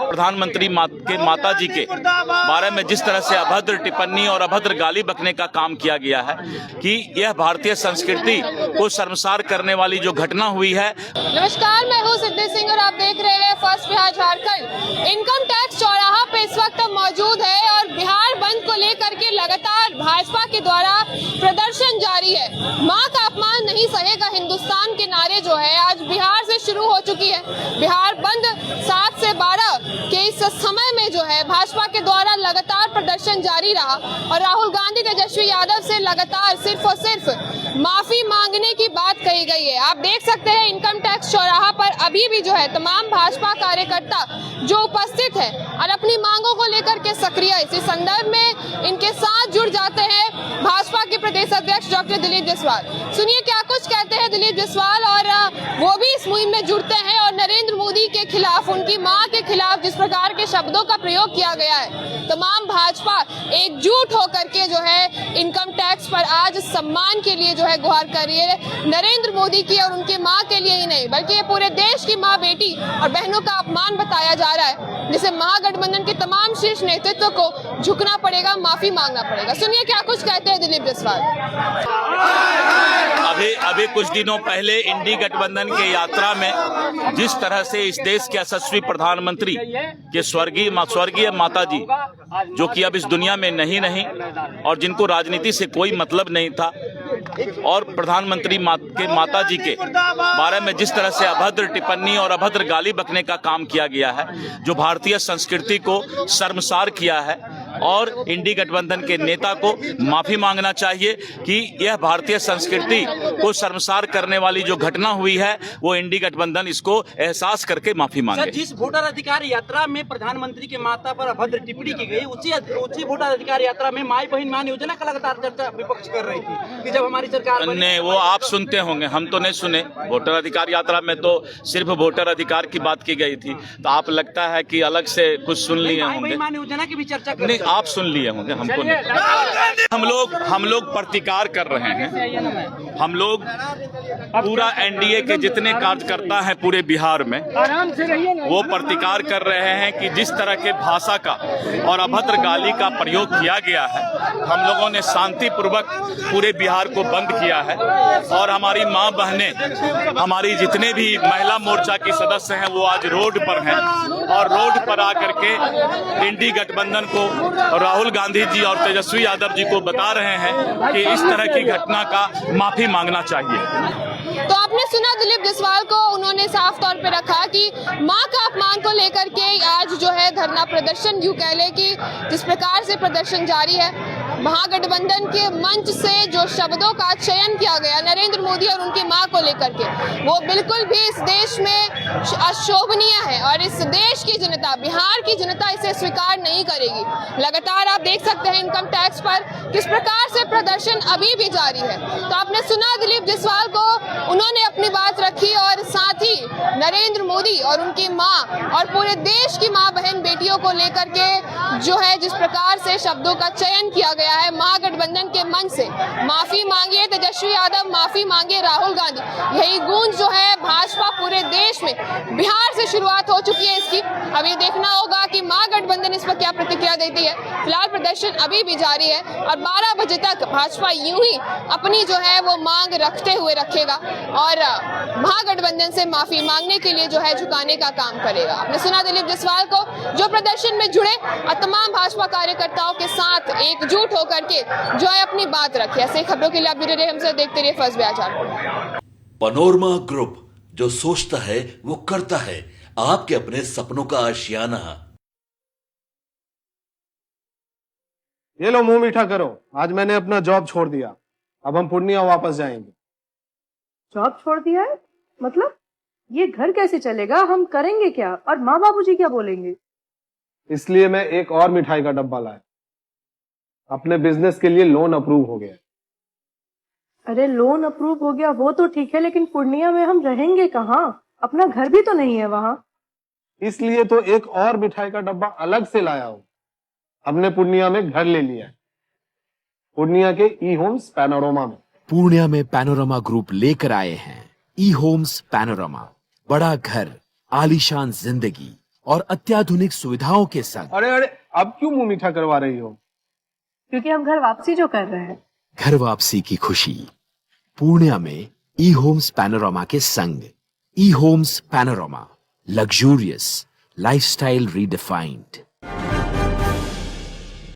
प्रधानमंत्री के माता जी के बारे में जिस तरह से अभद्र टिप्पणी और अभद्र गाली बकने का काम किया गया है कि यह भारतीय संस्कृति को शर्मसार करने वाली जो घटना हुई है। नमस्कार, मैं हूँ सिद्धि सिंह और आप देख रहे हैं first Bihar Jharkhand. Income tax चौराहा पे इस वक्त मौजूद है और बिहार बंद को लेकर के लगातार भाजपा के द्वारा प्रदर्शन जारी है। मां का अपमान नहीं सहेगा हिंदुस्तान के नारे जो है आज बिहार से शुरू हो चुकी है। बिहार बंद 7 से 12 के इस समय में जो है भाजपा के द्वारा लगातार प्रदर्शन जारी रहा और राहुल गांधी तेजस्वी यादव से लगातार सिर्फ और सिर्फ माफी मांगने की बात कही गई है। आप देख सकते हैं इनकम टैक्स चौराहा पर अभी भी जो है तमाम भाजपा कार्यकर्ता जो उपस्थित है और अपनी मांगों को लेकर के सक्रिय है। इसी संदर्भ में इनके साथ जुड़ जाते हैं भाजपा के प्रदेश अध्यक्ष डॉक्टर दिलीप जायसवाल। सुनिए क्या कुछ कहते हैं दिलीप जायसवाल और वो भी इस मुहिम में जुड़ते हैं और नरेंद्र मोदी के खिलाफ, उनकी मां के खिलाफ जिस प्रकार के शब्दों का प्रयोग किया गया है, तमाम भाजपा एकजुट होकर के जो है इनकम टैक्स पर आज सम्मान के लिए जो है गुहार कर रही है। नरेंद्र मोदी की और उनकी मां के लिए ही नहीं बल्कि ये पूरे देश की मां, बेटी और बहनों का अपमान बताया जा रहा है, जिसे महागठबंधन के तमाम शीर्ष नेतृत्व को झुकना पड़ेगा, माफी मांगना पड़ेगा। सुनिए क्या कुछ कहते हैं दिलीप जायसवाल। अभी कुछ दिनों पहले इंडी गठबंधन के यात्रा में जिस तरह से इस देश के यशस्वी प्रधानमंत्री के स्वर्गीय माता जी, जो कि अब इस दुनिया में नहीं और जिनको राजनीति से कोई मतलब नहीं था, और प्रधानमंत्री के माता जी के बारे में जिस तरह से अभद्र टिप्पणी और अभद्र गाली बकने का काम किया गया है, जो भारतीय संस्कृति को शर्मसार किया है, और इंडी गठबंधन के नेता को माफी मांगना चाहिए कि यह भारतीय संस्कृति को शर्मसार करने वाली जो घटना हुई है वो इंडी गठबंधन इसको एहसास करके माफी मांगे। सर, जिस वोटर अधिकार यात्रा में प्रधानमंत्री के माता पर अभद्र टिप्पणी की गई, उसी वोटर अधिकार यात्रा में माई बहन मान योजना का लगातार चर्चा विपक्ष कर रही थी कि जब हमारी सरकार ने वो आप सुनते होंगे, हम तो नहीं सुने। वोटर अधिकार यात्रा में तो सिर्फ वोटर अधिकार की बात की गई थी, तो आप लगता है कि अलग से कुछ सुन लिए होंगे। मान योजना की भी चर्चा नहीं, आप सुन लिए होंगे, हमको नहीं। हम लोग प्रतिकार कर रहे हैं। हम लोग पूरा एनडीए के जितने कार्यकर्ता हैं पूरे बिहार में वो प्रतिकार कर रहे हैं कि जिस तरह के भाषा का और अभद्र गाली का प्रयोग किया गया है, हम लोगों ने शांतिपूर्वक पूरे बिहार को बंद किया है और हमारी मां बहनें, हमारी जितने भी महिला मोर्चा की सदस्य हैं वो आज रोड पर हैं और रोड पर आकर के इंडी गठबंधन को, राहुल गांधी जी और तेजस्वी यादव जी को बता रहे हैं कि इस तरह की घटना का माफी मांगना चाहिए। तो आपने सुना दिलीप जायसवाल को, उन्होंने साफ तौर पे रखा कि मां का अपमान को लेकर के आज जो है धरना प्रदर्शन, यूं कह ले कि जिस प्रकार से प्रदर्शन जारी है, महागठबंधन के मंच से जो शब्दों का चयन किया गया नरेंद्र मोदी और उनकी मां को लेकर के, वो बिल्कुल भी इस देश में अशोभनीय है और इस देश की जनता, बिहार की जनता इसे स्वीकार नहीं करेगी। लगातार आप देख सकते हैं इनकम टैक्स पर किस प्रकार से प्रदर्शन अभी भी जारी है। तो आपने सुना दिलीप जायसवाल को, उन्होंने अपनी बात रखी और साथ ही नरेंद्र मोदी और उनकी मां और पूरे देश की मां, बहन, बेटियों को लेकर के जो है जिस प्रकार से शब्दों का चयन किया गया है महागठबंधन के मंच से, माफी मांगे तेजस्वी यादव, माफी मांगे राहुल गांधी, यही गूंज जो है भाजपा पूरे देश में, बिहार से शुरुआत हो चुकी है इसकी। अब ये देखना होगा कि महागठबंधन इस पर क्या प्रतिक्रिया देती है। फिलहाल प्रदर्शन अभी भी जारी है और 12 बजे तक भाजपा यूं ही अपनी जो है वो मांग रखते हुए रखेगा और महागठबंधन से माफी मांगने के लिए जो है झुकाने का काम करेगा। आपने सुना दिलीप जायसवाल को, जो प्रदर्शन में जुड़े और तमाम भाजपा कार्यकर्ताओं के साथ एकजुट होकर के जो है अपनी बात रखी। ऐसे खबरों के लिए आप जुड़े रहे हमसे, देखते रहिए first Bihar Jharkhand. Panorama group, जो सोचता है वो करता है। आपके अपने सपनों का आशियाना। ये लो, मुंह मीठा करो। आज मैंने अपना जॉब छोड़ दिया, अब हम पूर्णिया वापस जाएंगे। जॉब छोड़ दिया है? मतलब ये घर कैसे चलेगा? हम करेंगे क्या? और माँ बाबूजी क्या बोलेंगे? इसलिए मैं एक और मिठाई का डब्बा लाया। अपने बिजनेस के लिए लोन अप्रूव हो गया। अरे लोन अप्रूव हो गया वो तो ठीक है, लेकिन पूर्णिया में हम रहेंगे कहाँ? अपना घर भी तो नहीं है वहाँ। इसलिए तो एक और मिठाई का डब्बा अलग से लाया हूँ। हमने पूर्णिया में घर ले लिया है, पूर्णिया के ई होम्स पैनोरमा में। पूर्णिया में पैनोरमा ग्रुप लेकर आए हैं ई होम्स पैनोरमा। बड़ा घर, आलीशान जिंदगी और अत्याधुनिक सुविधाओं के संग। अरे अरे, अब क्यों मुंह मीठा करवा रही हो? क्योंकि हम घर वापसी जो कर रहे हैं। घर वापसी की खुशी पूर्णिया में ई होम्स पैनोरमा के संग। E homes panorama, luxurious lifestyle redefined.